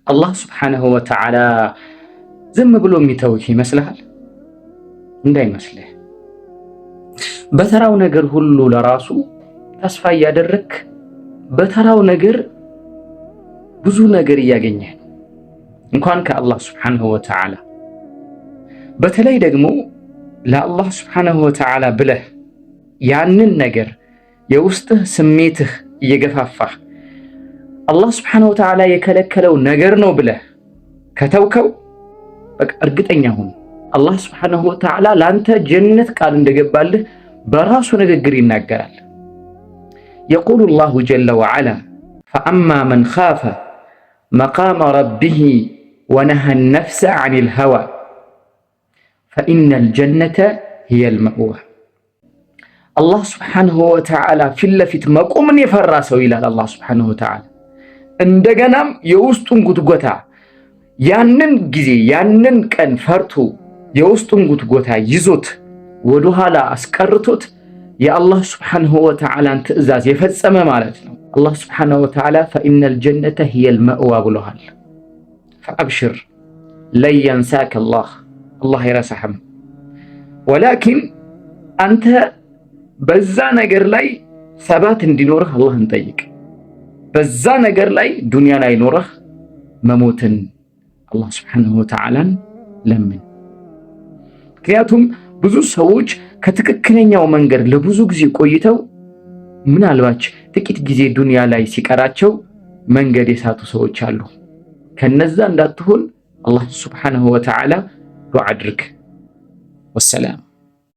አላህ ስብሓነሁ ወተዓላ ዝም ብሎ የሚተውህ ይመስልሃል? እንዳይመስልህ። በተራው ነገር ሁሉ ለራሱ ተስፋ እያደረግክ በተራው ነገር ብዙ ነገር እያገኘህ ነው፣ እንኳን ከአላህ ስብሓነሁ ወተዓላ። በተለይ ደግሞ ለአላህ ስብሓነሁ ወተዓላ ብለህ ያንን ነገር የውስጥህ ስሜትህ እየገፋፋህ አላህ ስብሓነሁ ወተዓላ የከለከለው ነገር ነው ብለህ ከተውከው በቃ እርግጠኛ ሁን አላህ ስብሓነሁ ወተዓላ ለአንተ ጀነት ቃል እንደገባልህ በራሱ ንግግር ይናገራል። የቁሉ ላሁ ጀለ ወዐላ ፈአማ መን ኻፈ መቃመ ረቢሂ ወነሃ ነፍሰ ዐኒል ሀዋ ፈኢነል ጀነተ ሂየል መእዋ። አላህ ስብሓነሁ ወተዓላ ፊት ለፊት መቆምን የፈራ ሰው ይላል አላህ ስብሓነሁ ወተዓላ። እንደገናም የውስጡን ጉትጎታ ያንን ጊዜ ያንን ቀን ፈርቶ የውስጡን ጉትጎታ ይዞት ወደኋላ አስቀርቶት የአላህ ስብሓነሁ ወተዓላን ትዕዛዝ የፈጸመ ማለት ነው። አላህ ስብሓነሁ ወተዓላ ፈኢነል ጀነተ ሂየል መእዋ ብሎሃል። ፈአብሽር ለን የንሳከ አላህ አይረሳህም። ወላኪን አንተ በዛ ነገር ላይ ሰባት እንዲኖርህ አላህን ጠይቅ። በዛ ነገር ላይ ዱንያ ላይ ኖረህ መሞትን አላህ ስብሓነሁ ወተዓላን ለምን። ምክንያቱም ብዙ ሰዎች ከትክክለኛው መንገድ ለብዙ ጊዜ ቆይተው ምናልባች ጥቂት ጊዜ ዱንያ ላይ ሲቀራቸው መንገድ የሳቱ ሰዎች አሉ። ከነዛ እንዳትሆን አላህ ስብሓነሁ ወተዓላ ዱዓ አድርግ። ወሰላም